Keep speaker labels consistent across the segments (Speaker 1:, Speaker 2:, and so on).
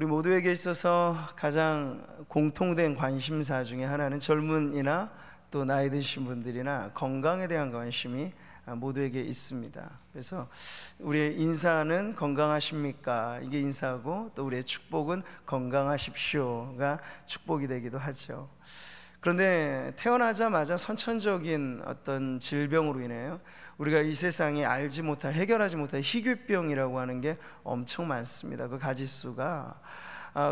Speaker 1: 우리 모두에게 있어서 가장 공통된 관심사 중에 하나는 젊은이나 또 나이 드신 분들이나 건강에 대한 관심이 모두에게 있습니다. 그래서 우리의 인사는 건강하십니까? 이게 인사고, 또 우리의 축복은 건강하십시오가 축복이 되기도 하죠. 그런데 태어나자마자 선천적인 어떤 질병으로 인해요, 우리가 이 세상에 알지 못할, 해결하지 못할 희귀병이라고 하는 게 엄청 많습니다. 그 가지수가.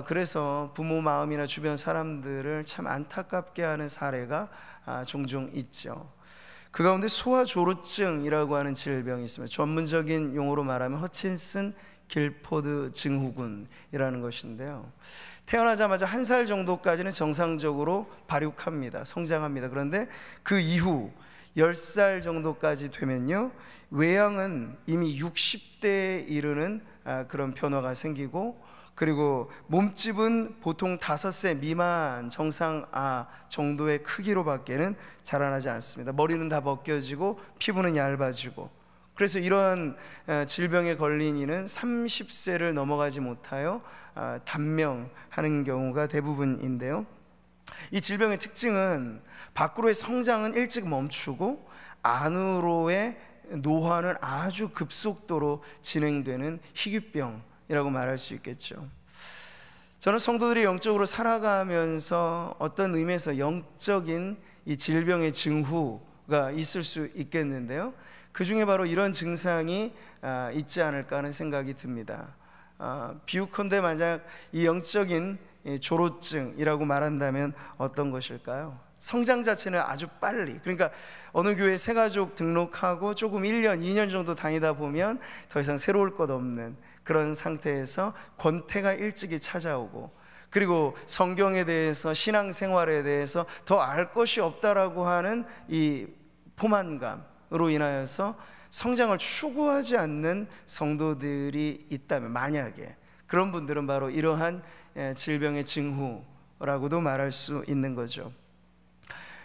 Speaker 1: 그래서 부모 마음이나 주변 사람들을 참 안타깝게 하는 사례가 종종 있죠. 그 가운데 소아조루증이라고 하는 질병이 있습니다. 전문적인 용어로 말하면 허친슨 길포드 증후군이라는 것인데요, 태어나자마자 1살 정도까지는 정상적으로 발육합니다. 성장합니다. 그런데 그 이후 10살 정도까지 되면요, 외양은 이미 60대에 이르는 그런 변화가 생기고, 그리고 몸집은 보통 5세 미만 정상아 정도의 크기로 밖에는 자라나지 않습니다. 머리는 다 벗겨지고 피부는 얇아지고, 그래서 이러한 질병에 걸린 이는 30세를 넘어가지 못하여 단명하는 경우가 대부분인데요, 이 질병의 특징은 밖으로의 성장은 일찍 멈추고 안으로의 노화는 아주 급속도로 진행되는 희귀병이라고 말할 수 있겠죠. 저는 성도들이 영적으로 살아가면서 어떤 의미에서 영적인 이 질병의 징후가 있을 수 있겠는데요, 그 중에 바로 이런 증상이 있지 않을까 하는 생각이 듭니다. 비유컨대 만약 이 영적인 조루증이라고 말한다면 어떤 것일까요? 성장 자체는 아주 빨리, 그러니까 어느 교회 새가족 등록하고 조금 1년, 2년 정도 다니다 보면 더 이상 새로울 것 없는 그런 상태에서 권태가 일찍이 찾아오고, 그리고 성경에 대해서, 신앙생활에 대해서 더 알 것이 없다라고 하는 이 포만감으로 인하여서 성장을 추구하지 않는 성도들이 있다면, 만약에 그런 분들은 바로 이러한 질병의 징후라고도 말할 수 있는 거죠.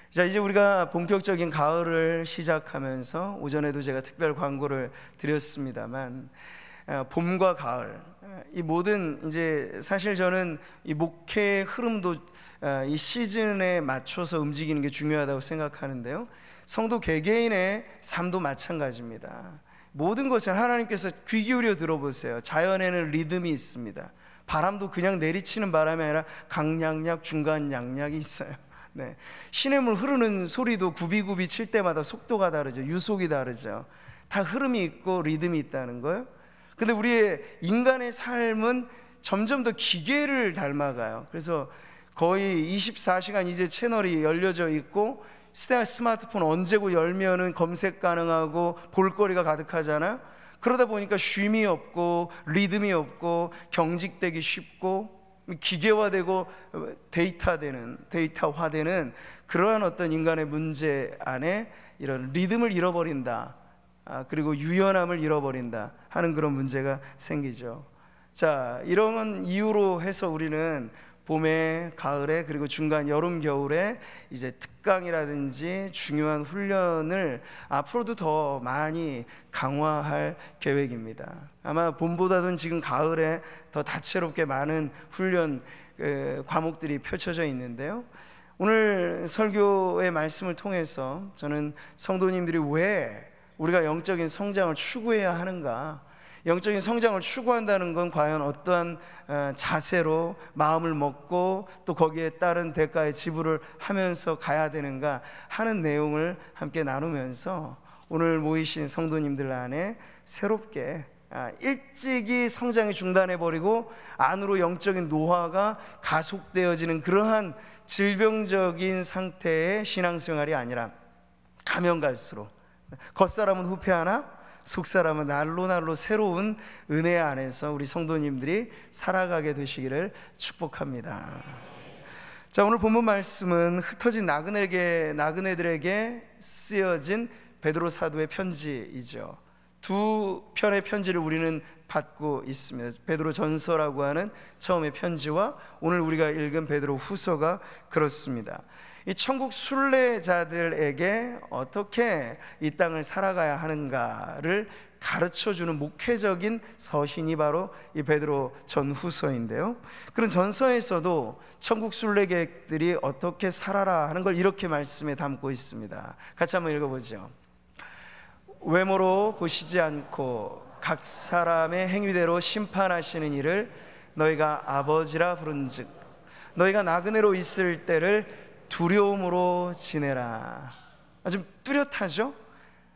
Speaker 1: 자, 이제 우리가 본격적인 가을을 시작하면서 오전에도 제가 특별 광고를 드렸습니다만, 봄과 가을, 이 모든, 이제 사실 저는 이 목회의 흐름도 이 시즌에 맞춰서 움직이는 게 중요하다고 생각하는데요, 성도 개개인의 삶도 마찬가지입니다. 모든 것을 하나님께서 귀 기울여 들어보세요. 자연에는 리듬이 있습니다. 바람도 그냥 내리치는 바람이 아니라 강약약, 중간약약이 있어요. 네. 시냇물 흐르는 소리도 굽이굽이 칠 때마다 속도가 다르죠. 유속이 다르죠. 다 흐름이 있고 리듬이 있다는 거예요. 근데 우리의 인간의 삶은 점점 더 기계를 닮아가요. 그래서 거의 24시간 이제 채널이 열려져 있고, 스마트폰 언제고 열면은 검색 가능하고 볼거리가 가득하잖아요. 그러다 보니까 쉼이 없고 리듬이 없고 경직되기 쉽고 기계화되고 데이터화되는 그러한 어떤 인간의 문제 안에 이런 리듬을 잃어버린다, 그리고 유연함을 잃어버린다 하는 그런 문제가 생기죠. 자, 이런 이유로 해서 우리는 봄에, 가을에, 그리고 중간 여름, 겨울에 이제 특강이라든지 중요한 훈련을 앞으로도 더 많이 강화할 계획입니다. 아마 봄보다는 지금 가을에 더 다채롭게 많은 훈련 과목들이 펼쳐져 있는데요, 오늘 설교의 말씀을 통해서 저는 성도님들이 왜 우리가 영적인 성장을 추구해야 하는가, 영적인 성장을 추구한다는 건 과연 어떠한 자세로 마음을 먹고 또 거기에 따른 대가의 지불을 하면서 가야 되는가 하는 내용을 함께 나누면서, 오늘 모이신 성도님들 안에 새롭게 일찍이 성장이 중단해버리고 안으로 영적인 노화가 가속되어지는 그러한 질병적인 상태의 신앙생활이 아니라, 가면 갈수록 겉사람은 후패하나 속사람은 날로 새로운 은혜 안에서 우리 성도님들이 살아가게 되시기를 축복합니다. 자, 오늘 본문 말씀은 흩어진 나그네들에게 쓰여진 베드로 사도의 편지이죠. 두 편의 편지를 우리는 받고 있습니다. 베드로 전서라고 하는 처음의 편지와 오늘 우리가 읽은 베드로 후서가 그렇습니다. 이 천국 순례자들에게 어떻게 이 땅을 살아가야 하는가를 가르쳐주는 목회적인 서신이 바로 이 베드로 전후서인데요, 그런 전서에서도 천국 순례객들이 어떻게 살아라 하는 걸 이렇게 말씀에 담고 있습니다. 같이 한번 읽어보죠. 외모로 보시지 않고 각 사람의 행위대로 심판하시는 이를 너희가 아버지라 부른즉 너희가 나그네로 있을 때를 두려움으로 지내라. 아주 뚜렷하죠?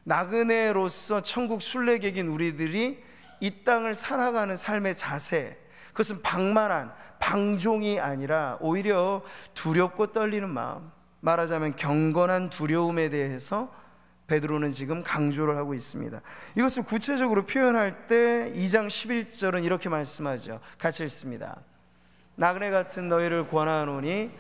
Speaker 1: 나그네로서 천국 순례객인 우리들이 이 땅을 살아가는 삶의 자세, 그것은 방만한 방종이 아니라 오히려 두렵고 떨리는 마음, 말하자면 경건한 두려움에 대해서 베드로는 지금 강조를 하고 있습니다. 이것을 구체적으로 표현할 때 2장 11절은 이렇게 말씀하죠. 같이 읽습니다. 나그네 같은 너희를 권하노니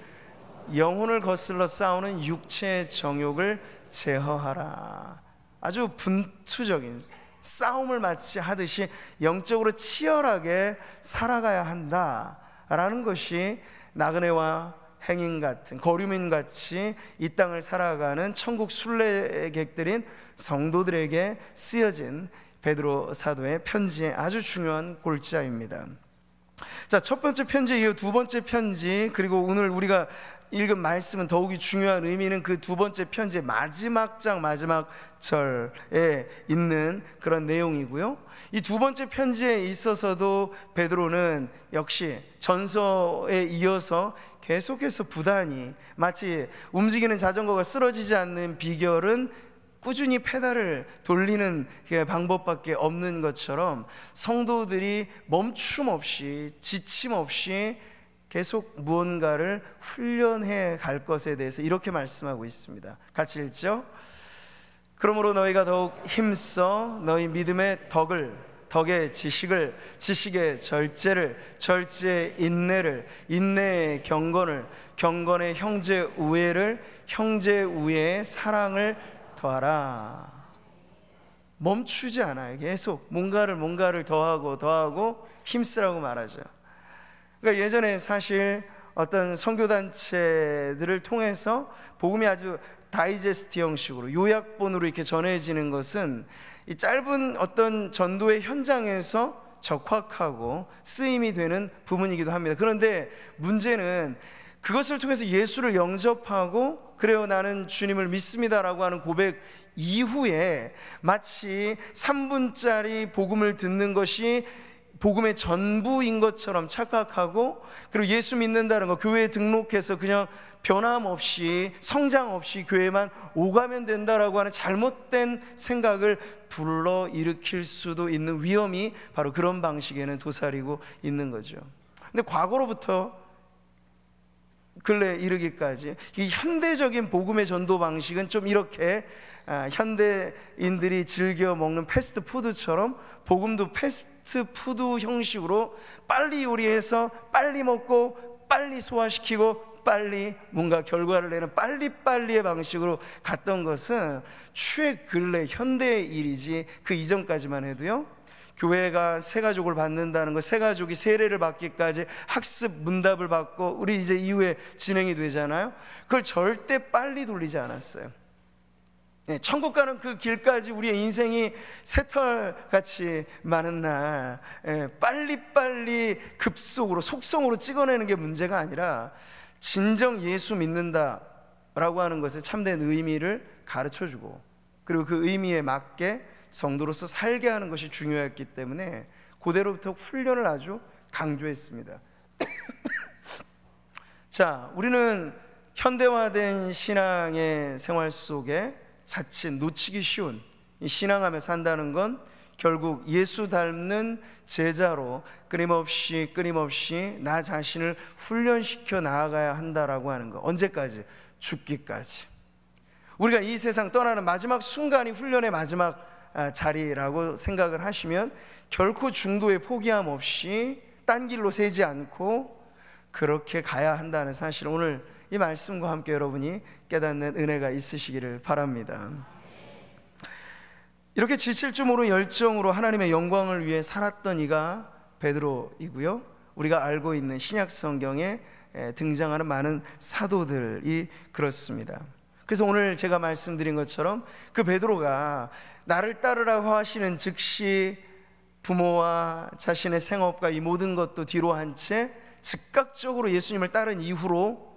Speaker 1: 영혼을 거슬러 싸우는 육체의 정욕을 제어하라. 아주 분투적인 싸움을 마치 하듯이 영적으로 치열하게 살아가야 한다라는 것이 나그네와 행인 같은 거류민 같이 이 땅을 살아가는 천국 순례객들인 성도들에게 쓰여진 베드로 사도의 편지의 아주 중요한 골자입니다. 자, 첫 번째 편지 이후 두 번째 편지, 그리고 오늘 우리가 읽은 말씀은 더욱이 중요한 의미는 그 두 번째 편지의 마지막 장 마지막 절에 있는 그런 내용이고요, 이 두 번째 편지에 있어서도 베드로는 역시 전서에 이어서 계속해서 부단히, 마치 움직이는 자전거가 쓰러지지 않는 비결은 꾸준히 페달을 돌리는 방법밖에 없는 것처럼 성도들이 멈춤 없이 지침 없이 계속 무언가를 훈련해 갈 것에 대해서 이렇게 말씀하고 있습니다. 같이 읽죠. 그러므로 너희가 더욱 힘써 너희 믿음의 덕의 지식을, 지식의 절제를, 절제의 인내를, 인내의 경건을, 경건의 형제 우애를, 형제 우애의 사랑을 더하라. 멈추지 않아요. 계속 뭔가를 더하고 힘쓰라고 말하죠. 그러니까 예전에 사실 어떤 선교단체들을 통해서 복음이 아주 다이제스트 형식으로 요약본으로 이렇게 전해지는 것은 이 짧은 어떤 전도의 현장에서 적확하고 쓰임이 되는 부분이기도 합니다. 그런데 문제는 그것을 통해서 예수를 영접하고 그래요 나는 주님을 믿습니다라고 하는 고백 이후에 마치 3분짜리 복음을 듣는 것이 복음의 전부인 것처럼 착각하고, 그리고 예수 믿는다는 거, 교회에 등록해서 그냥 변함없이 성장 없이 교회만 오가면 된다라고 하는 잘못된 생각을 불러일으킬 수도 있는 위험이 바로 그런 방식에는 도사리고 있는 거죠. 근데 과거로부터 근래 이르기까지 이 현대적인 복음의 전도 방식은 좀 이렇게 현대인들이 즐겨 먹는 패스트푸드처럼 복음도 패스트푸드 형식으로 빨리 요리해서 빨리 먹고 빨리 소화시키고 빨리 뭔가 결과를 내는 빨리빨리의 방식으로 갔던 것은 최근래 현대의 일이지, 그 이전까지만 해도요, 교회가 새가족을 받는다는 것, 새가족이 세례를 받기까지 학습 문답을 받고 우리 이제 이후에 진행이 되잖아요. 그걸 절대 빨리 돌리지 않았어요. 천국 가는 그 길까지 우리의 인생이 새털같이 많은 날 빨리빨리 급속으로 속성으로 찍어내는 게 문제가 아니라 진정 예수 믿는다라고 하는 것의 참된 의미를 가르쳐주고, 그리고 그 의미에 맞게 성도로서 살게 하는 것이 중요했기 때문에 그대로부터 훈련을 아주 강조했습니다. 자, 우리는 현대화된 신앙의 생활 속에 자칫 놓치기 쉬운 이 신앙하며 산다는 건 결국 예수 닮는 제자로 끊임없이 나 자신을 훈련시켜 나아가야 한다라고 하는 거. 언제까지? 죽기까지. 우리가 이 세상 떠나는 마지막 순간이 훈련의 마지막 자리라고 생각을 하시면 결코 중도에 포기함 없이 딴 길로 새지 않고 그렇게 가야 한다는 사실을 오늘 이 말씀과 함께 여러분이 깨닫는 은혜가 있으시기를 바랍니다. 이렇게 지칠 줄모로 열정으로 하나님의 영광을 위해 살았던 이가 베드로이고요, 우리가 알고 있는 신약 성경의 등장하는 많은 사도들이 그렇습니다. 그래서 오늘 제가 말씀드린 것처럼 그 베드로가 나를 따르라고 하시는 즉시 부모와 자신의 생업과 이 모든 것도 뒤로 한 채 즉각적으로 예수님을 따른 이후로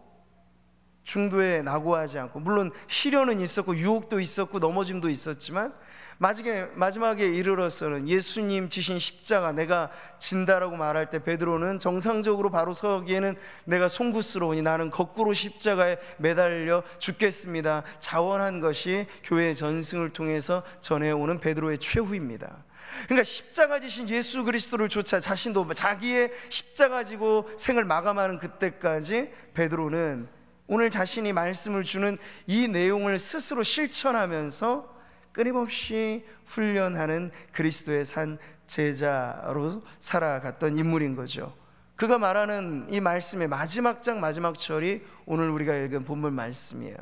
Speaker 1: 중도에 낙오하지 않고, 물론 시련은 있었고 유혹도 있었고 넘어짐도 있었지만 마지막에 이르러서는 예수님 지신 십자가, 내가 진다라고 말할 때 베드로는 정상적으로 바로 서기에는 내가 송구스러우니 나는 거꾸로 십자가에 매달려 죽겠습니다 자원한 것이 교회의 전승을 통해서 전해오는 베드로의 최후입니다. 그러니까 십자가 지신 예수 그리스도를 쫓아 자신도 자기의 십자가 지고 생을 마감하는 그때까지 베드로는 오늘 자신이 말씀을 주는 이 내용을 스스로 실천하면서 끊임없이 훈련하는 그리스도의 산 제자로 살아갔던 인물인 거죠. 그가 말하는 이 말씀의 마지막 장 마지막 절이 오늘 우리가 읽은 본문 말씀이에요.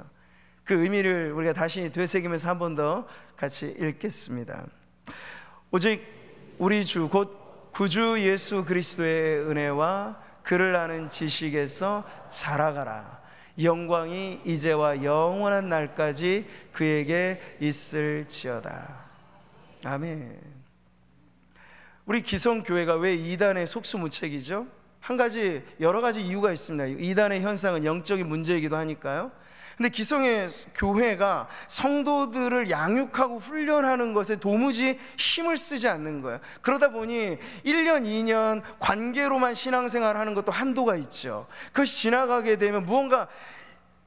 Speaker 1: 그 의미를 우리가 다시 되새기면서 한 번 더 같이 읽겠습니다. 오직 우리 주 곧 구주 예수 그리스도의 은혜와 그를 아는 지식에서 자라가라. 영광이 이제와 영원한 날까지 그에게 있을지어다. 아멘. 우리 기성교회가 왜 이단의 속수무책이죠? 여러 가지 이유가 있습니다. 이단의 현상은 영적인 문제이기도 하니까요. 근데 기성의 교회가 성도들을 양육하고 훈련하는 것에 도무지 힘을 쓰지 않는 거예요. 그러다 보니 1년, 2년 관계로만 신앙생활하는 것도 한도가 있죠. 그것이 지나가게 되면 무언가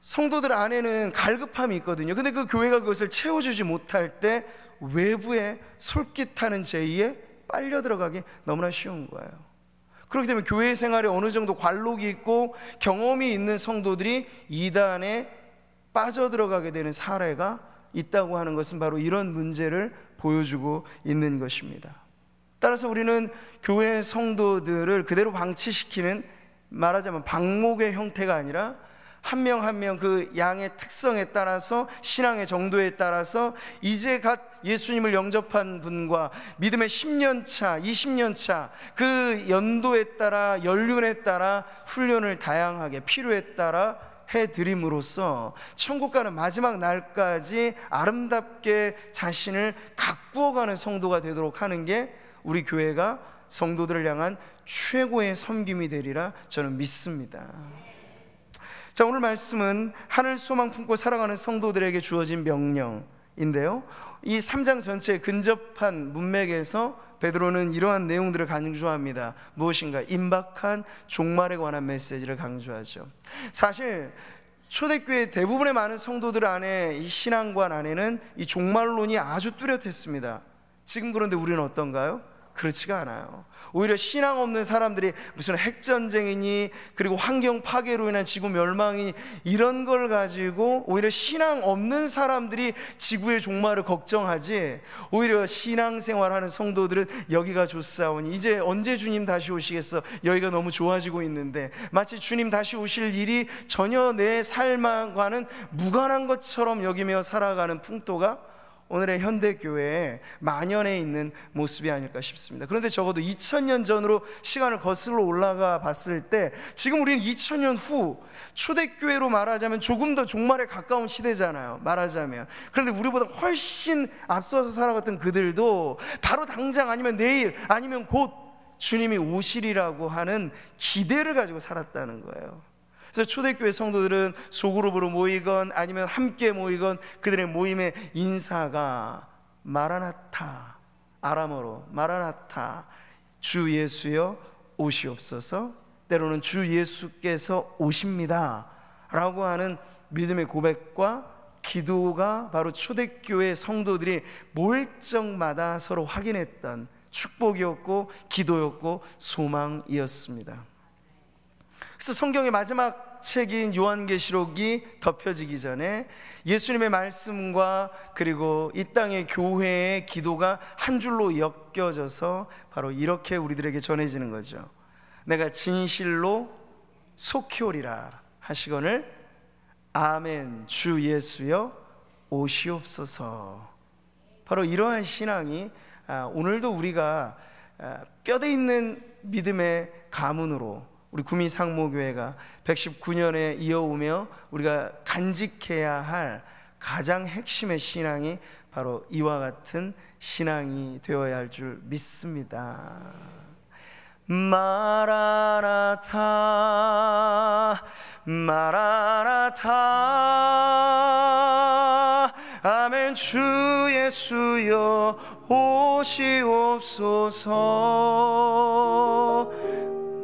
Speaker 1: 성도들 안에는 갈급함이 있거든요. 근데 그 교회가 그것을 채워주지 못할 때 외부에 솔깃하는 제의에 빨려 들어가기 너무나 쉬운 거예요. 그렇기 때문에 교회 생활에 어느 정도 관록이 있고 경험이 있는 성도들이 이단에 빠져들어가게 되는 사례가 있다고 하는 것은 바로 이런 문제를 보여주고 있는 것입니다. 따라서 우리는 교회 성도들을 그대로 방치시키는, 말하자면 방목의 형태가 아니라 한 명 한 명 그 양의 특성에 따라서, 신앙의 정도에 따라서 이제 갓 예수님을 영접한 분과 믿음의 10년 차, 20년 차 그 연도에 따라, 연륜에 따라 훈련을 다양하게 필요에 따라 해드림으로써 천국 가는 마지막 날까지 아름답게 자신을 가꾸어가는 성도가 되도록 하는 게 우리 교회가 성도들을 향한 최고의 섬김이 되리라 저는 믿습니다. 자, 오늘 말씀은 하늘 소망 품고 살아가는 성도들에게 주어진 명령인데요, 이 3장 전체에 근접한 문맥에서 베드로는 이러한 내용들을 강조합니다. 무엇인가? 임박한 종말에 관한 메시지를 강조하죠. 사실 초대교회 대부분의 많은 성도들 안에, 이 신앙관 안에는 이 종말론이 아주 뚜렷했습니다. 지금 그런데 우리는 어떤가요? 그렇지가 않아요. 오히려 신앙 없는 사람들이 무슨 핵전쟁이니, 그리고 환경 파괴로 인한 지구 멸망이, 이런 걸 가지고 오히려 신앙 없는 사람들이 지구의 종말을 걱정하지, 오히려 신앙생활하는 성도들은 여기가 좋사오니, 이제 언제 주님 다시 오시겠어, 여기가 너무 좋아지고 있는데, 마치 주님 다시 오실 일이 전혀 내 삶과는 무관한 것처럼 여기며 살아가는 풍토가 오늘의 현대교회에 만연해 있는 모습이 아닐까 싶습니다. 그런데 적어도 2000년 전으로 시간을 거슬러 올라가 봤을 때, 지금 우리는 2000년 후 초대교회로 말하자면 조금 더 종말에 가까운 시대잖아요, 말하자면. 그런데 우리보다 훨씬 앞서서 살아갔던 그들도 바로 당장, 아니면 내일, 아니면 곧 주님이 오시리라고 하는 기대를 가지고 살았다는 거예요. 그래서 초대교회 성도들은 소그룹으로 모이건 아니면 함께 모이건 그들의 모임의 인사가 마라나타, 아람어로 마라나타, 주 예수여 오시옵소서, 때로는 주 예수께서 오십니다 라고 하는 믿음의 고백과 기도가 바로 초대교회 성도들이 모일 적마다 서로 확인했던 축복이었고 기도였고 소망이었습니다. 그래서 성경의 마지막 책인 요한계시록이 덮여지기 전에 예수님의 말씀과 그리고 이 땅의 교회의 기도가 한 줄로 엮여져서 바로 이렇게 우리들에게 전해지는 거죠. 내가 진실로 속히 오리라 하시거늘 아멘 주 예수여 오시옵소서. 바로 이러한 신앙이 오늘도 우리가 뼈대 있는 믿음의 가문으로 우리 구미 상모교회가 119년에 이어오며 우리가 간직해야 할 가장 핵심의 신앙이 바로 이와 같은 신앙이 되어야 할 줄 믿습니다. 마라나타 마라나타 아멘. 주 예수여 오시옵소서.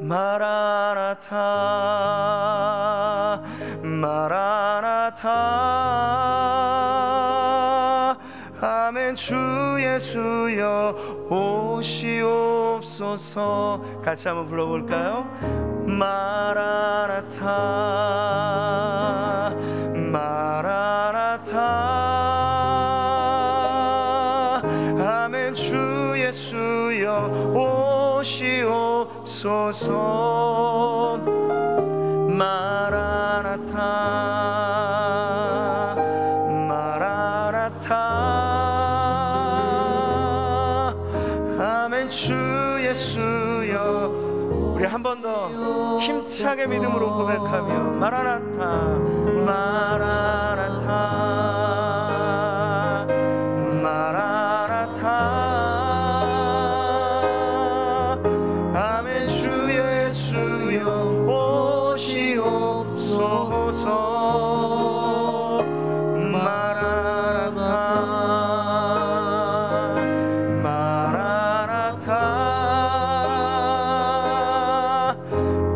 Speaker 1: 마라나타 마라나타 아멘. 주 예수여 오시옵소서. 같이 한번 불러볼까요? 마라나타 마라나타 아멘. 주 예수여 오시옵소서. 마라나타 마라나타 아멘. 주 예수여. 우리 한 번 더 힘차게 믿음으로 고백하며 마라나타 마라나타 마라나타 아멘. 주 예수여 오시옵소서. 마라나타 마라나타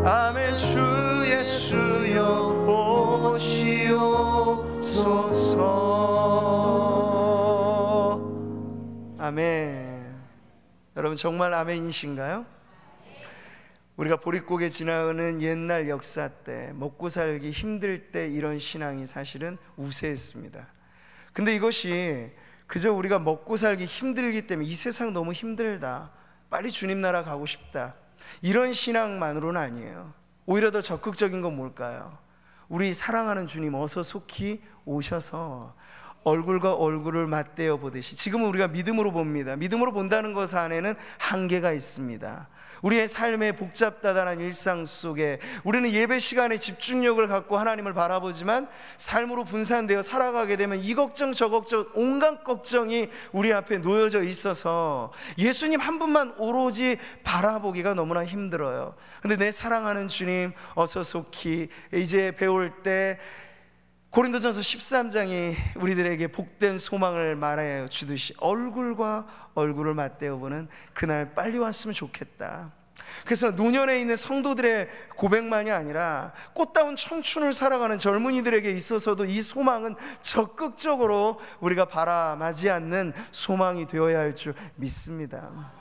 Speaker 1: 아멘. 주 예수여 오시옵소서. 아멘. 여러분 정말 아멘이신가요? 우리가 보릿고개 지나가는 옛날 역사 때 먹고 살기 힘들 때 이런 신앙이 사실은 우세했습니다. 근데 이것이 그저 우리가 먹고 살기 힘들기 때문에 이 세상 너무 힘들다, 빨리 주님 나라 가고 싶다, 이런 신앙만으로는 아니에요. 오히려 더 적극적인 건 뭘까요? 우리 사랑하는 주님 어서 속히 오셔서 얼굴과 얼굴을 맞대어 보듯이, 지금은 우리가 믿음으로 봅니다. 믿음으로 본다는 것 안에는 한계가 있습니다. 우리의 삶의 복잡다단한 일상 속에 우리는 예배 시간에 집중력을 갖고 하나님을 바라보지만 삶으로 분산되어 살아가게 되면 이 걱정 저 걱정 온갖 걱정이 우리 앞에 놓여져 있어서 예수님 한 분만 오로지 바라보기가 너무나 힘들어요. 근데 내 사랑하는 주님 어서 속히 이제 배울 때 고린도전서 13장이 우리들에게 복된 소망을 말하여 주듯이 얼굴과 얼굴을 맞대어 보는 그날 빨리 왔으면 좋겠다. 그래서 노년에 있는 성도들의 고백만이 아니라 꽃다운 청춘을 살아가는 젊은이들에게 있어서도 이 소망은 적극적으로 우리가 바라마지 않는 소망이 되어야 할 줄 믿습니다.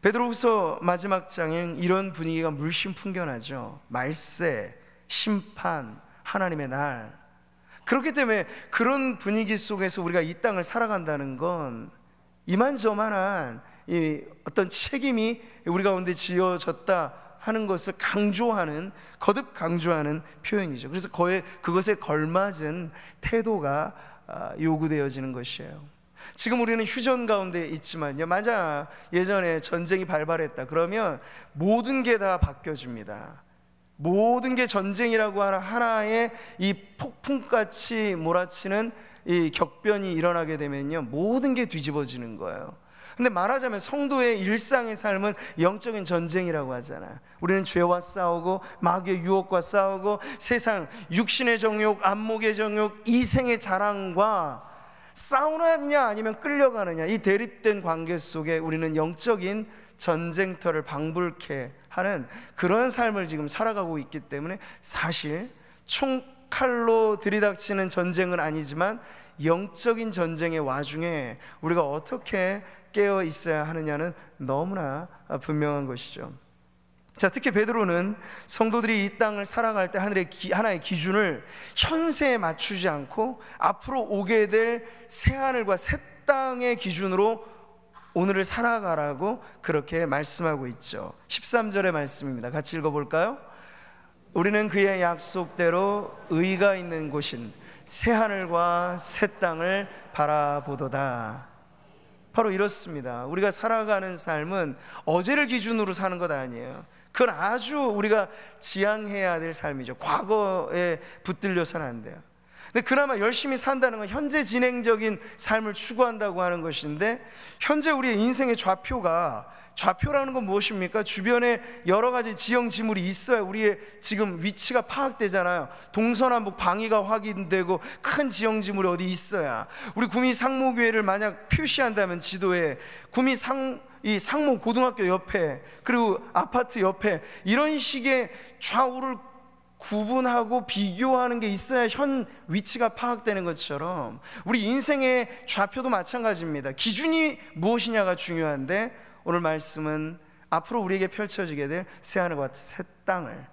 Speaker 1: 베드로후서 마지막 장엔 이런 분위기가 물씬 풍겨나죠. 말세, 심판, 하나님의 날. 그렇기 때문에 그런 분위기 속에서 우리가 이 땅을 살아간다는 건 이만저만한 이 어떤 책임이 우리 가운데 지어졌다 하는 것을 강조하는, 거듭 강조하는 표현이죠. 그래서 그것에 걸맞은 태도가 요구되어지는 것이에요. 지금 우리는 휴전 가운데 있지만요, 맞아, 예전에 전쟁이 발발했다 그러면 모든 게 다 바뀌어집니다. 모든 게 전쟁이라고 하는 하나의 이 폭풍같이 몰아치는 이 격변이 일어나게 되면요, 모든 게 뒤집어지는 거예요. 근데 말하자면 성도의 일상의 삶은 영적인 전쟁이라고 하잖아요. 우리는 죄와 싸우고 마귀의 유혹과 싸우고 세상 육신의 정욕, 안목의 정욕, 이생의 자랑과 싸우느냐 아니면 끌려가느냐, 이 대립된 관계 속에 우리는 영적인 전쟁터를 방불케 하는 그런 삶을 지금 살아가고 있기 때문에 사실 총칼로 들이닥치는 전쟁은 아니지만 영적인 전쟁의 와중에 우리가 어떻게 깨어 있어야 하느냐는 너무나 분명한 것이죠. 자, 특히 베드로는 성도들이 이 땅을 살아갈 때 하나의 기준을 현세에 맞추지 않고 앞으로 오게 될 새하늘과 새 땅의 기준으로 오늘을 살아가라고 그렇게 말씀하고 있죠. 13절의 말씀입니다. 같이 읽어볼까요? 우리는 그의 약속대로 의가 있는 곳인 새하늘과 새 땅을 바라보도다. 바로 이렇습니다. 우리가 살아가는 삶은 어제를 기준으로 사는 것 아니에요. 그건 아주 우리가 지향해야 될 삶이죠. 과거에 붙들려서는 안 돼요. 근데 그나마 열심히 산다는 건 현재 진행적인 삶을 추구한다고 하는 것인데, 현재 우리의 인생의 좌표라는 건 무엇입니까? 주변에 여러 가지 지형지물이 있어야 우리의 지금 위치가 파악되잖아요. 동서남북 방위가 확인되고 큰 지형지물이 어디 있어야. 우리 구미 상모교회를 만약 표시한다면 지도에 이 상모 고등학교 옆에, 그리고 아파트 옆에, 이런 식의 좌우를 구분하고 비교하는 게 있어야 현 위치가 파악되는 것처럼 우리 인생의 좌표도 마찬가지입니다. 기준이 무엇이냐가 중요한데, 오늘 말씀은 앞으로 우리에게 펼쳐지게 될 새하늘과 새 땅을,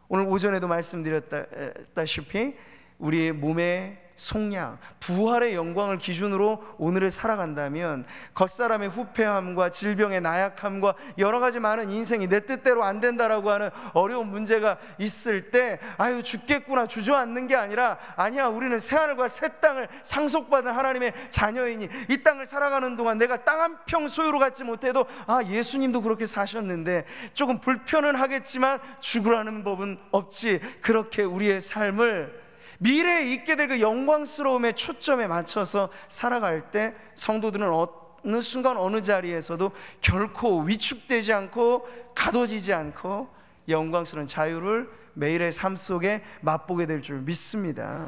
Speaker 1: 오늘 오전에도 말씀드렸다시피 우리의 몸의 속량, 부활의 영광을 기준으로 오늘을 살아간다면, 겉사람의 후패함과 질병의 나약함과 여러 가지 많은 인생이 내 뜻대로 안 된다라고 하는 어려운 문제가 있을 때, 아유 죽겠구나 주저앉는 게 아니라, 아니야, 우리는 새하늘과 새 땅을 상속받은 하나님의 자녀이니 이 땅을 살아가는 동안 내가 땅 한 평 소유로 갖지 못해도, 예수님도 그렇게 사셨는데 조금 불편은 하겠지만 죽으라는 법은 없지, 그렇게 우리의 삶을 미래에 있게 될 그 영광스러움의 초점에 맞춰서 살아갈 때, 성도들은 어느 순간 어느 자리에서도 결코 위축되지 않고 가둬지지 않고 영광스러운 자유를 매일의 삶 속에 맛보게 될 줄 믿습니다.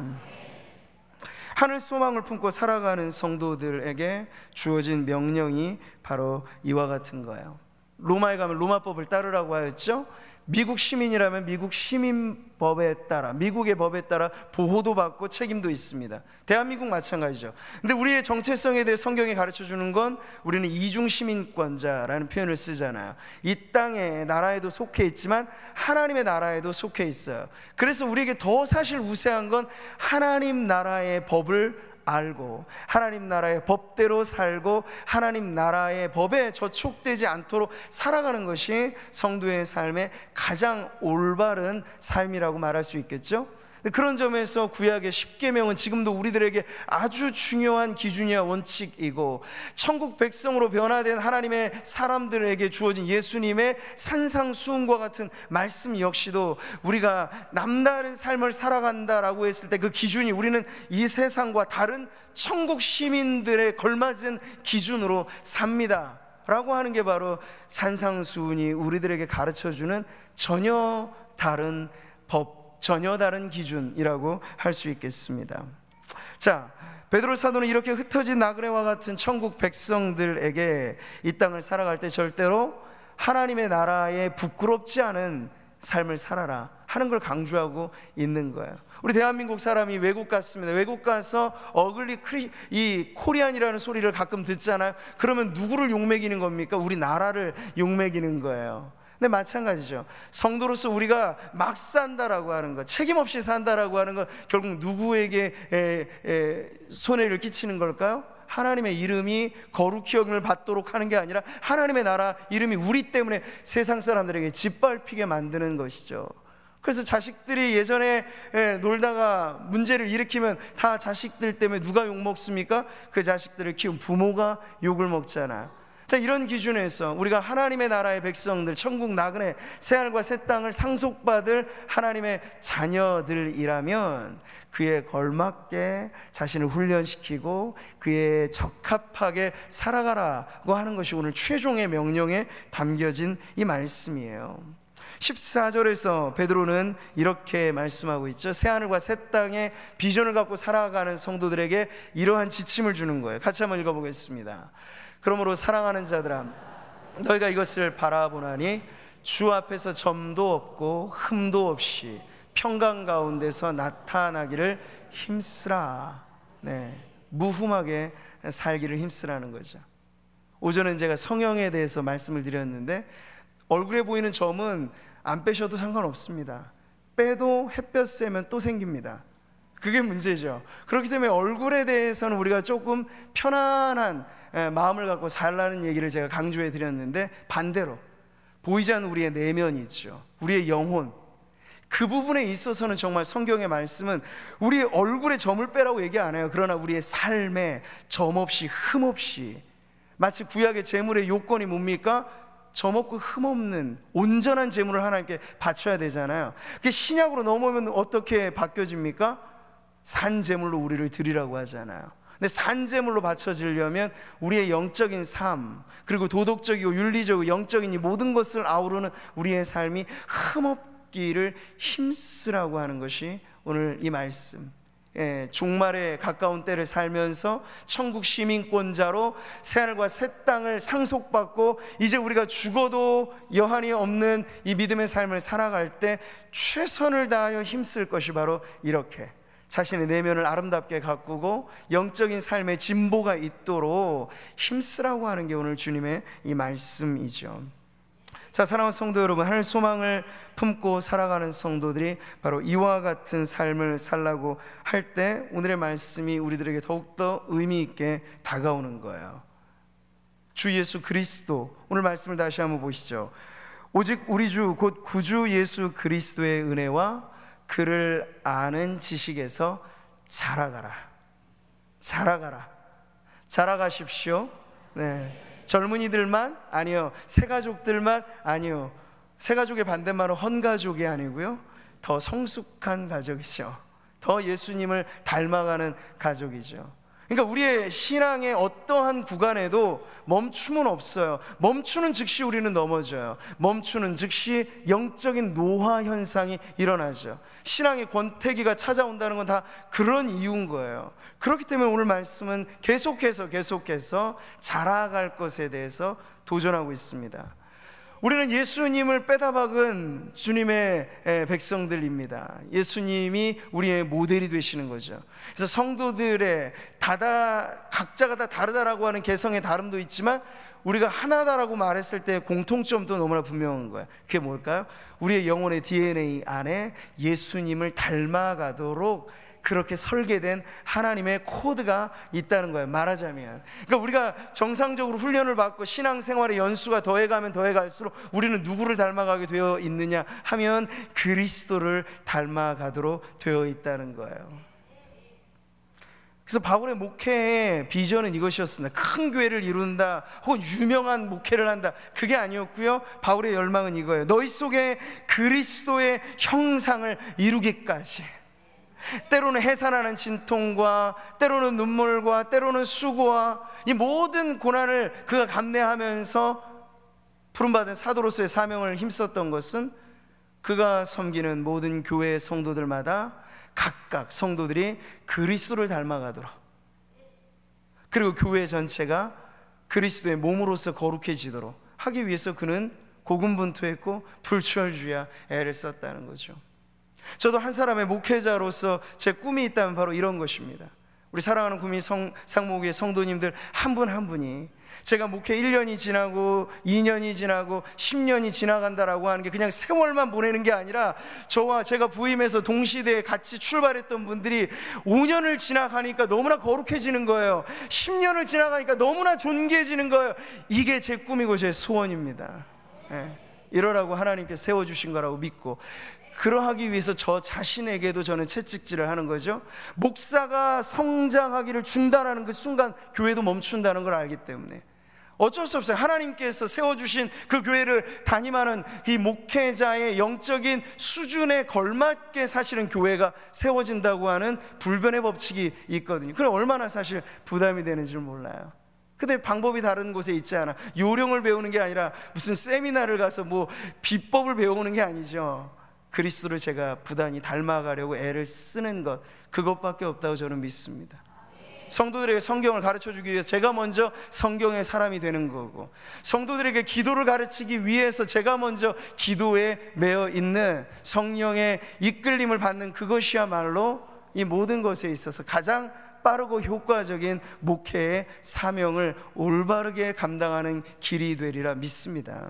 Speaker 1: 하늘 소망을 품고 살아가는 성도들에게 주어진 명령이 바로 이와 같은 거예요. 로마에 가면 로마법을 따르라고 하였죠. 미국 시민이라면 미국 시민법에 따라, 미국의 법에 따라 보호도 받고 책임도 있습니다. 대한민국 마찬가지죠. 근데 우리의 정체성에 대해 성경이 가르쳐주는 건, 우리는 이중시민권자라는 표현을 쓰잖아요. 이 땅의 나라에도 속해 있지만 하나님의 나라에도 속해 있어요. 그래서 우리에게 더 사실 우세한 건 하나님 나라의 법을 알고 하나님 나라의 법대로 살고 하나님 나라의 법에 저촉되지 않도록 살아가는 것이 성도의 삶의 가장 올바른 삶이라고 말할 수 있겠죠. 그런 점에서 구약의 십계명은 지금도 우리들에게 아주 중요한 기준이야 원칙이고, 천국 백성으로 변화된 하나님의 사람들에게 주어진 예수님의 산상수훈과 같은 말씀 역시도 우리가 남다른 삶을 살아간다라고 했을 때 그 기준이, 우리는 이 세상과 다른 천국 시민들의 걸맞은 기준으로 삽니다 라고 하는 게 바로 산상수훈이 우리들에게 가르쳐주는 전혀 다른 법, 전혀 다른 기준이라고 할 수 있겠습니다. 자, 베드로 사도는 이렇게 흩어진 나그네와 같은 천국 백성들에게 이 땅을 살아갈 때 절대로 하나님의 나라에 부끄럽지 않은 삶을 살아라 하는 걸 강조하고 있는 거예요. 우리 대한민국 사람이 외국 갔습니다. 외국 가서 이 코리안이라는 소리를 가끔 듣잖아요. 그러면 누구를 욕먹이는 겁니까? 우리 나라를 욕먹이는 거예요. 근데 마찬가지죠. 성도로서 우리가 막 산다라고 하는 것, 책임 없이 산다라고 하는 것, 결국 누구에게 손해를 끼치는 걸까요? 하나님의 이름이 거룩히 여김을 받도록 하는 게 아니라 하나님의 나라 이름이 우리 때문에 세상 사람들에게 짓밟히게 만드는 것이죠. 그래서 자식들이 예전에 놀다가 문제를 일으키면 다 자식들 때문에 누가 욕먹습니까? 그 자식들을 키운 부모가 욕을 먹잖아요. 이런 기준에서 우리가 하나님의 나라의 백성들, 천국 나그네, 새하늘과 새 땅을 상속받을 하나님의 자녀들이라면 그에 걸맞게 자신을 훈련시키고 그에 적합하게 살아가라고 하는 것이 오늘 최종의 명령에 담겨진 이 말씀이에요. 14절에서 베드로는 이렇게 말씀하고 있죠. 새하늘과 새 땅의 비전을 갖고 살아가는 성도들에게 이러한 지침을 주는 거예요. 같이 한번 읽어보겠습니다. 그러므로 사랑하는 자들아, 너희가 이것을 바라보나니 주 앞에서 점도 없고 흠도 없이 평강 가운데서 나타나기를 힘쓰라. 무흠하게 살기를 힘쓰라는 거죠. 오전에 제가 성형에 대해서 말씀을 드렸는데, 얼굴에 보이는 점은 안 빼셔도 상관없습니다. 빼도 햇볕 쐬면 또 생깁니다. 그게 문제죠. 그렇기 때문에 얼굴에 대해서는 우리가 조금 편안한 마음을 갖고 살라는 얘기를 제가 강조해 드렸는데, 반대로 보이지 않는 우리의 내면이 있죠. 우리의 영혼, 그 부분에 있어서는 정말 성경의 말씀은 우리 얼굴에 점을 빼라고 얘기 안 해요. 그러나 우리의 삶에 점 없이 흠 없이, 마치 구약의 제물의 요건이 뭡니까? 점없고 흠없는 온전한 제물을 하나님께 바쳐야 되잖아요. 그게 신약으로 넘어오면 어떻게 바뀌어집니까? 산 제물로 우리를 드리라고 하잖아요. 근데 산 제물로 바쳐지려면 우리의 영적인 삶, 그리고 도덕적이고 윤리적이고 영적인 이 모든 것을 아우르는 우리의 삶이 흠없기를 힘쓰라고 하는 것이 오늘 이 말씀, 종말에 가까운 때를 살면서 천국 시민권자로 새하늘과 새 땅을 상속받고 이제 우리가 죽어도 여한이 없는 이 믿음의 삶을 살아갈 때 최선을 다하여 힘쓸 것이 바로 이렇게 자신의 내면을 아름답게 가꾸고 영적인 삶의 진보가 있도록 힘쓰라고 하는 게 오늘 주님의 이 말씀이죠. 자, 사랑하는 성도 여러분, 하늘 소망을 품고 살아가는 성도들이 바로 이와 같은 삶을 살라고 할 때 오늘의 말씀이 우리들에게 더욱더 의미 있게 다가오는 거예요. 주 예수 그리스도, 오늘 말씀을 다시 한번 보시죠. 오직 우리 주 곧 구주 예수 그리스도의 은혜와 그를 아는 지식에서 자라가라. 자라가라. 자라가십시오. 네. 젊은이들만? 아니요. 새가족들만? 아니요. 새가족의 반대말은 헌가족이 아니고요, 더 성숙한 가족이죠. 더 예수님을 닮아가는 가족이죠. 그러니까 우리의 신앙의 어떠한 구간에도 멈춤은 없어요. 멈추는 즉시 우리는 넘어져요. 멈추는 즉시 영적인 노화 현상이 일어나죠. 신앙의 권태기가 찾아온다는 건 다 그런 이유인 거예요. 그렇기 때문에 오늘 말씀은 계속해서 자라갈 것에 대해서 도전하고 있습니다. 우리는 예수님을 빼다박은 주님의 백성들입니다. 예수님이 우리의 모델이 되시는 거죠. 그래서 성도들의 각자가 다 다르다라고 하는 개성의 다름도 있지만 우리가 하나다라고 말했을 때 공통점도 너무나 분명한 거예요. 그게 뭘까요? 우리의 영혼의 DNA 안에 예수님을 닮아가도록 그렇게 설계된 하나님의 코드가 있다는 거예요. 말하자면, 그러니까 우리가 정상적으로 훈련을 받고 신앙생활의 연수가 더해가면 더해갈수록 우리는 누구를 닮아가게 되어 있느냐 하면 그리스도를 닮아가도록 되어 있다는 거예요. 그래서 바울의 목회의 비전은 이것이었습니다. 큰 교회를 이룬다 혹은 유명한 목회를 한다, 그게 아니었고요, 바울의 열망은 이거예요. 너희 속에 그리스도의 형상을 이루기까지. 때로는 해산하는 진통과 때로는 눈물과 때로는 수고와 이 모든 고난을 그가 감내하면서 부름받은 사도로서의 사명을 힘썼던 것은 그가 섬기는 모든 교회의 성도들마다 각각 성도들이 그리스도를 닮아가도록, 그리고 교회 전체가 그리스도의 몸으로서 거룩해지도록 하기 위해서 그는 고군분투했고 불철주야 애를 썼다는 거죠. 저도 한 사람의 목회자로서 제 꿈이 있다면 바로 이런 것입니다. 우리 사랑하는 구미 상목의 성도님들 한 분 한 분이 제가 목회 1년이 지나고 2년이 지나고 10년이 지나간다라고 하는 게 그냥 세월만 보내는 게 아니라 저와 제가 부임해서 동시대에 같이 출발했던 분들이 5년을 지나가니까 너무나 거룩해지는 거예요. 10년을 지나가니까 너무나 존귀해지는 거예요. 이게 제 꿈이고 제 소원입니다. 이러라고 하나님께 세워주신 거라고 믿고, 그러하기 위해서 저 자신에게도 저는 채찍질을 하는 거죠. 목사가 성장하기를 중단하는 그 순간 교회도 멈춘다는 걸 알기 때문에 어쩔 수 없어요. 하나님께서 세워주신 그 교회를 담임하는 이 목회자의 영적인 수준에 걸맞게 사실은 교회가 세워진다고 하는 불변의 법칙이 있거든요. 그럼 얼마나 사실 부담이 되는지 몰라요. 근데 방법이 다른 곳에 있지 않아. 요령을 배우는 게 아니라 무슨 세미나를 가서 뭐 비법을 배우는 게 아니죠. 그리스도를 제가 부단히 닮아가려고 애를 쓰는 것, 그것밖에 없다고 저는 믿습니다. 성도들에게 성경을 가르쳐주기 위해서 제가 먼저 성경의 사람이 되는 거고, 성도들에게 기도를 가르치기 위해서 제가 먼저 기도에 매여 있는 성령의 이끌림을 받는 그것이야말로 이 모든 것에 있어서 가장 빠르고 효과적인 목회의 사명을 올바르게 감당하는 길이 되리라 믿습니다.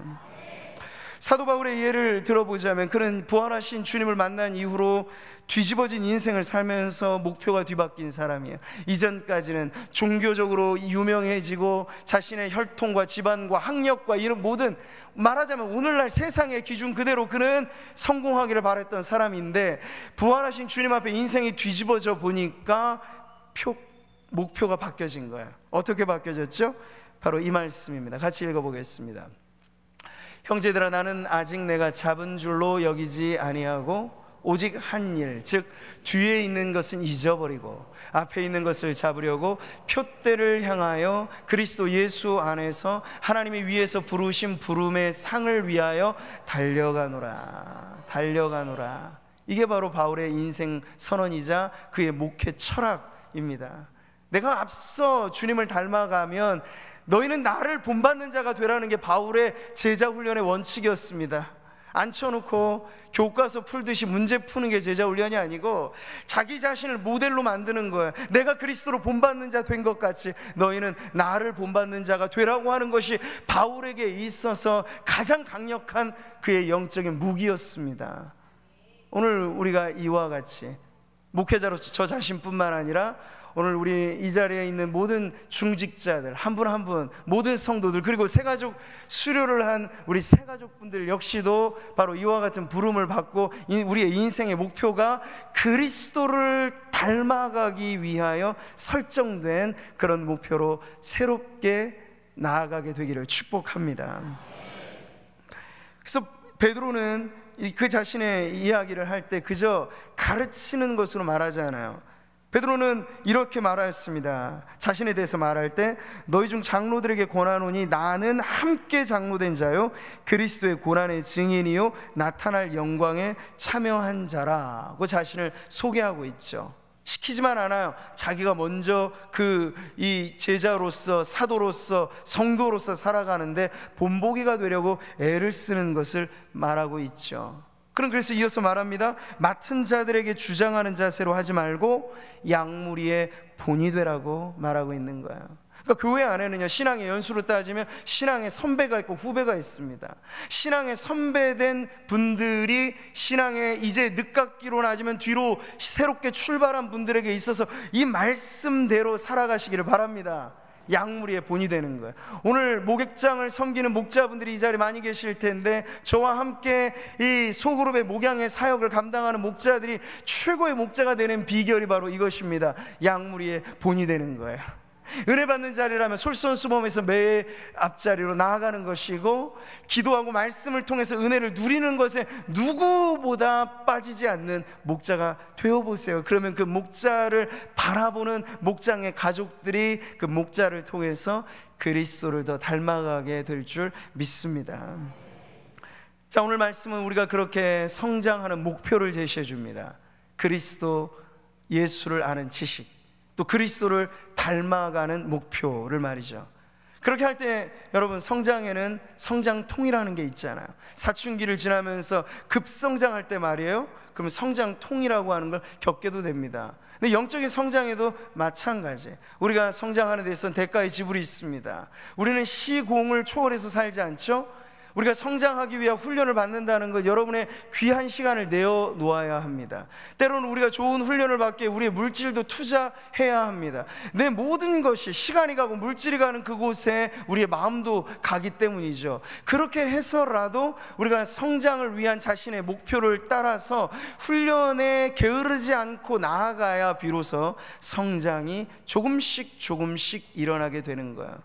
Speaker 1: 사도 바울의 예를 들어보자면 그는 부활하신 주님을 만난 이후로 뒤집어진 인생을 살면서 목표가 뒤바뀐 사람이에요. 이전까지는 종교적으로 유명해지고 자신의 혈통과 집안과 학력과 이런 모든, 말하자면 오늘날 세상의 기준 그대로 그는 성공하기를 바랬던 사람인데, 부활하신 주님 앞에 인생이 뒤집어져 보니까 목표가 바뀌어진 거예요. 어떻게 바뀌어졌죠? 바로 이 말씀입니다. 같이 읽어보겠습니다. 형제들아, 나는 아직 내가 잡은 줄로 여기지 아니하고 오직 한 일, 즉 뒤에 있는 것은 잊어버리고 앞에 있는 것을 잡으려고 표대를 향하여 그리스도 예수 안에서 하나님이 위에서 부르신 부름의 상을 위하여 달려가노라. 달려가노라. 이게 바로 바울의 인생 선언이자 그의 목회 철학입니다. 내가 앞서 주님을 닮아가면 너희는 나를 본받는 자가 되라는 게 바울의 제자 훈련의 원칙이었습니다. 앉혀놓고 교과서 풀듯이 문제 푸는 게 제자 훈련이 아니고 자기 자신을 모델로 만드는 거예요. 내가 그리스도로 본받는 자 된 것 같이 너희는 나를 본받는 자가 되라고 하는 것이 바울에게 있어서 가장 강력한 그의 영적인 무기였습니다. 오늘 우리가 이와 같이 목회자로서 저 자신뿐만 아니라 오늘 우리 이 자리에 있는 모든 중직자들 한 분 한 분, 모든 성도들, 그리고 새가족 수료를 한 우리 새가족분들 역시도 바로 이와 같은 부름을 받고 우리의 인생의 목표가 그리스도를 닮아가기 위하여 설정된 그런 목표로 새롭게 나아가게 되기를 축복합니다. 그래서 베드로는 그 자신의 이야기를 할 때 그저 가르치는 것으로 말하지 않아요. 베드로는 이렇게 말하였습니다. 자신에 대해서 말할 때 너희 중 장로들에게 권하노니 나는 함께 장로된 자요 그리스도의 고난의 증인이요 나타날 영광에 참여한 자라고 자신을 소개하고 있죠. 시키지만 않아요. 자기가 먼저 이 제자로서 사도로서 성도로서 살아가는데 본보기가 되려고 애를 쓰는 것을 말하고 있죠. 그래서 이어서 말합니다. 맡은 자들에게 주장하는 자세로 하지 말고 양무리의 본이 되라고 말하고 있는 거예요. 그러니까 교회 안에는요, 신앙의 연수로 따지면 신앙의 선배가 있고 후배가 있습니다. 신앙의 선배된 분들이 신앙의 이제 늦깎이로 낮으면 뒤로 새롭게 출발한 분들에게 있어서 이 말씀대로 살아가시기를 바랍니다. 양무리의 본이 되는 거예요. 오늘 목욕장을 섬기는 목자분들이 이 자리에 많이 계실 텐데 저와 함께 이 소그룹의 목양의 사역을 감당하는 목자들이 최고의 목자가 되는 비결이 바로 이것입니다. 양무리의 본이 되는 거예요. 은혜 받는 자리라면 솔선수범해서 매 앞자리로 나아가는 것이고 기도하고 말씀을 통해서 은혜를 누리는 것에 누구보다 빠지지 않는 목자가 되어보세요. 그러면 그 목자를 바라보는 목장의 가족들이 그 목자를 통해서 그리스도를 더 닮아가게 될 줄 믿습니다. 자, 오늘 말씀은 우리가 그렇게 성장하는 목표를 제시해 줍니다. 그리스도 예수를 아는 지식, 또 그리스도를 닮아가는 목표를 말이죠. 그렇게 할 때 여러분, 성장에는 성장통이라는 게 있잖아요. 사춘기를 지나면서 급성장할 때 말이에요, 그러면 성장통이라고 하는 걸 겪게도 됩니다. 근데 영적인 성장에도 마찬가지. 우리가 성장하는 데 있어서는 대가의 지불이 있습니다. 우리는 시공을 초월해서 살지 않죠? 우리가 성장하기 위한 훈련을 받는다는 것, 여러분의 귀한 시간을 내어 놓아야 합니다. 때로는 우리가 좋은 훈련을 받기에 우리의 물질도 투자해야 합니다. 내 모든 것이 시간이 가고 물질이 가는 그곳에 우리의 마음도 가기 때문이죠. 그렇게 해서라도 우리가 성장을 위한 자신의 목표를 따라서 훈련에 게으르지 않고 나아가야 비로소 성장이 조금씩 일어나게 되는 거예요.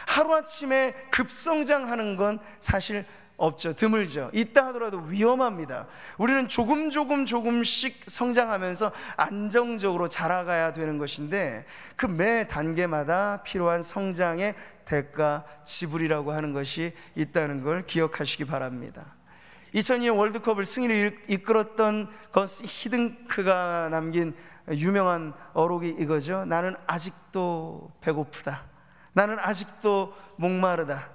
Speaker 1: 하루아침에 급성장하는 건 사실 없죠. 드물죠. 있다 하더라도 위험합니다. 우리는 조금씩 성장하면서 안정적으로 자라가야 되는 것인데 그 매 단계마다 필요한 성장의 대가 지불이라고 하는 것이 있다는 걸 기억하시기 바랍니다. 2002년 월드컵을 승리를 이끌었던 건스 히든크가 남긴 유명한 어록이 이거죠. 나는 아직도 배고프다. 나는 아직도 목마르다.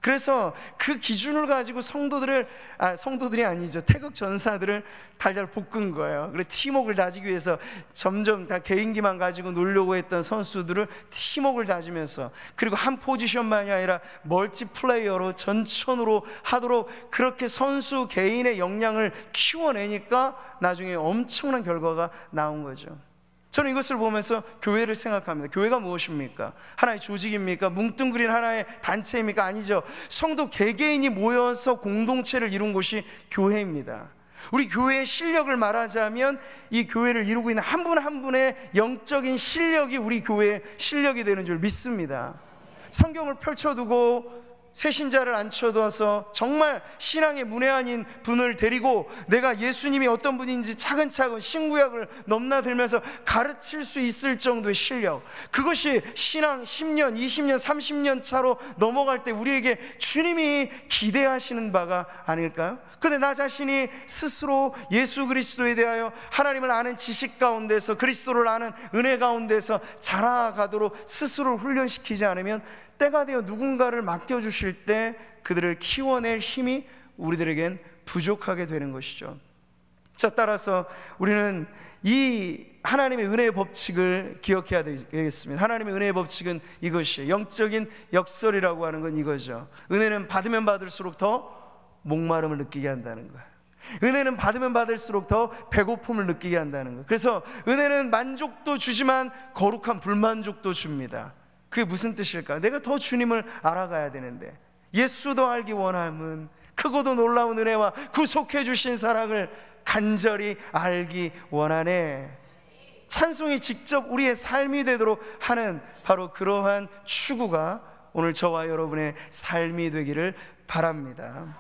Speaker 1: 그래서 그 기준을 가지고 성도들이 아니죠, 태극 전사들을 달달 볶은 거예요. 그래서 팀워크를 다지기 위해서 점점 다 개인기만 가지고 놀려고 했던 선수들을 팀워크를 다지면서, 그리고 한 포지션만이 아니라 멀티플레이어로 전천후로 하도록 그렇게 선수 개인의 역량을 키워내니까 나중에 엄청난 결과가 나온 거죠. 저는 이것을 보면서 교회를 생각합니다. 교회가 무엇입니까? 하나의 조직입니까? 뭉뚱그린 하나의 단체입니까? 아니죠. 성도 개개인이 모여서 공동체를 이룬 곳이 교회입니다. 우리 교회의 실력을 말하자면 이 교회를 이루고 있는 한 분 한 분의 영적인 실력이 우리 교회의 실력이 되는 줄 믿습니다. 성경을 펼쳐두고 새신자를 앉혀둬서 정말 신앙의 문외한인 분을 데리고 내가 예수님이 어떤 분인지 차근차근 신구약을 넘나들면서 가르칠 수 있을 정도의 실력, 그것이 신앙 10년, 20년, 30년 차로 넘어갈 때 우리에게 주님이 기대하시는 바가 아닐까요? 근데 나 자신이 스스로 예수 그리스도에 대하여 하나님을 아는 지식 가운데서, 그리스도를 아는 은혜 가운데서 자라가도록 스스로를 훈련시키지 않으면 때가 되어 누군가를 맡겨주실 때 그들을 키워낼 힘이 우리들에겐 부족하게 되는 것이죠. 자, 따라서 우리는 이 하나님의 은혜의 법칙을 기억해야 되겠습니다. 하나님의 은혜의 법칙은 이것이에요. 영적인 역설이라고 하는 건 이거죠. 은혜는 받으면 받을수록 더 목마름을 느끼게 한다는 거예요. 은혜는 받으면 받을수록 더 배고픔을 느끼게 한다는 거예요. 그래서 은혜는 만족도 주지만 거룩한 불만족도 줍니다. 그게 무슨 뜻일까? 내가 더 주님을 알아가야 되는데, 예수 더 알기 원함은 크고도 놀라운 은혜와 구속해 주신 사랑을 간절히 알기 원하네. 찬송이 직접 우리의 삶이 되도록 하는 바로 그러한 추구가 오늘 저와 여러분의 삶이 되기를 바랍니다.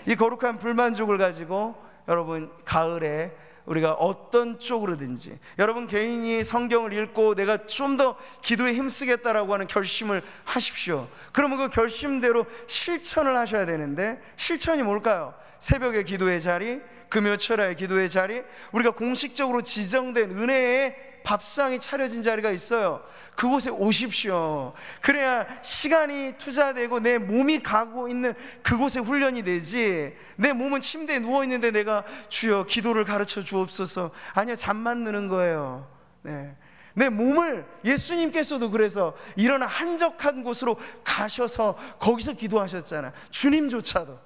Speaker 1: 이 거룩한 불만족을 가지고 여러분, 가을에 우리가 어떤 쪽으로든지, 여러분 개인이 성경을 읽고 내가 좀 더 기도에 힘쓰겠다라고 하는 결심을 하십시오. 그러면 그 결심대로 실천을 하셔야 되는데, 실천이 뭘까요? 새벽의 기도의 자리, 금요철야의 기도의 자리, 우리가 공식적으로 지정된 은혜의 밥상이 차려진 자리가 있어요. 그곳에 오십시오. 그래야 시간이 투자되고 내 몸이 가고 있는 그곳에 훈련이 되지, 내 몸은 침대에 누워있는데 내가 주여 기도를 가르쳐 주옵소서, 아니요, 잠만 드는 거예요. 네. 내 몸을, 예수님께서도 그래서 일어나 한적한 곳으로 가셔서 거기서 기도하셨잖아, 주님조차도.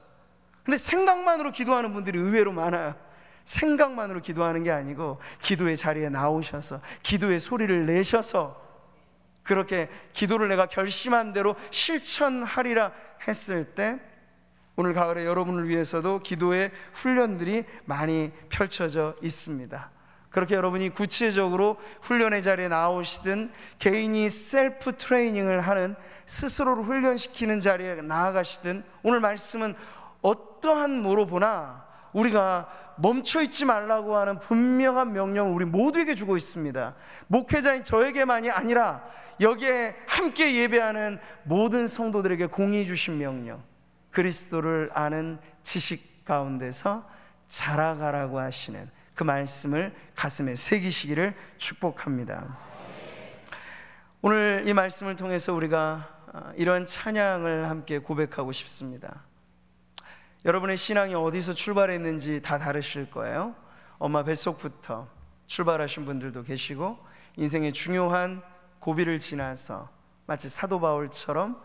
Speaker 1: 근데 생각만으로 기도하는 분들이 의외로 많아요. 생각만으로 기도하는 게 아니고 기도의 자리에 나오셔서 기도의 소리를 내셔서 그렇게 기도를 내가 결심한 대로 실천하리라 했을 때, 오늘 가을에 여러분을 위해서도 기도의 훈련들이 많이 펼쳐져 있습니다. 그렇게 여러분이 구체적으로 훈련의 자리에 나오시든 개인이 셀프 트레이닝을 하는, 스스로를 훈련시키는 자리에 나아가시든, 오늘 말씀은 어떠한 모로 보나 우리가 멈춰있지 말라고 하는 분명한 명령을 우리 모두에게 주고 있습니다. 목회자인 저에게만이 아니라 여기에 함께 예배하는 모든 성도들에게 공히 주신 명령, 그리스도를 아는 지식 가운데서 자라가라고 하시는 그 말씀을 가슴에 새기시기를 축복합니다. 오늘 이 말씀을 통해서 우리가 이런 찬양을 함께 고백하고 싶습니다. 여러분의 신앙이 어디서 출발했는지 다 다르실 거예요. 엄마 뱃속부터 출발하신 분들도 계시고, 인생의 중요한 고비를 지나서 마치 사도 바울처럼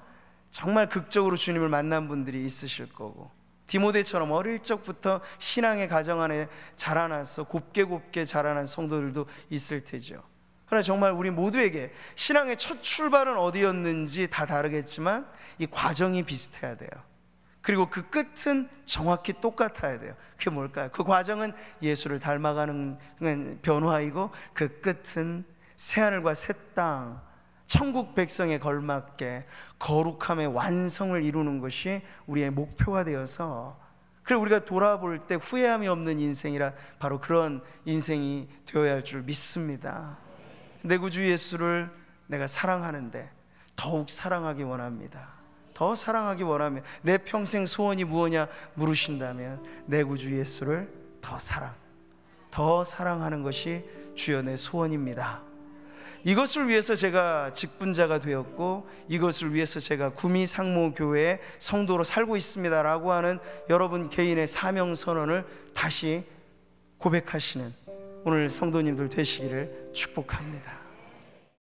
Speaker 1: 정말 극적으로 주님을 만난 분들이 있으실 거고, 디모데처럼 어릴 적부터 신앙의 가정 안에 자라나서 곱게 자라난 성도들도 있을 테죠. 그러나 정말 우리 모두에게 신앙의 첫 출발은 어디였는지 다 다르겠지만 이 과정이 비슷해야 돼요. 그리고 그 끝은 정확히 똑같아야 돼요. 그게 뭘까요? 그 과정은 예수를 닮아가는 변화이고, 그 끝은 새하늘과 새 땅, 천국 백성에 걸맞게 거룩함의 완성을 이루는 것이 우리의 목표가 되어서, 그리고 우리가 돌아볼 때 후회함이 없는 인생이라 바로 그런 인생이 되어야 할 줄 믿습니다. 내 구주 예수를 내가 사랑하는데 더욱 사랑하기 원합니다. 더 사랑하기 원하면, 내 평생 소원이 무엇이냐 물으신다면 내 구주 예수를 더 사랑하는 것이 주여 내 소원입니다. 이것을 위해서 제가 직분자가 되었고, 이것을 위해서 제가 구미상모교회의 성도로 살고 있습니다 라고 하는 여러분 개인의 사명선언을 다시 고백하시는 오늘 성도님들 되시기를 축복합니다.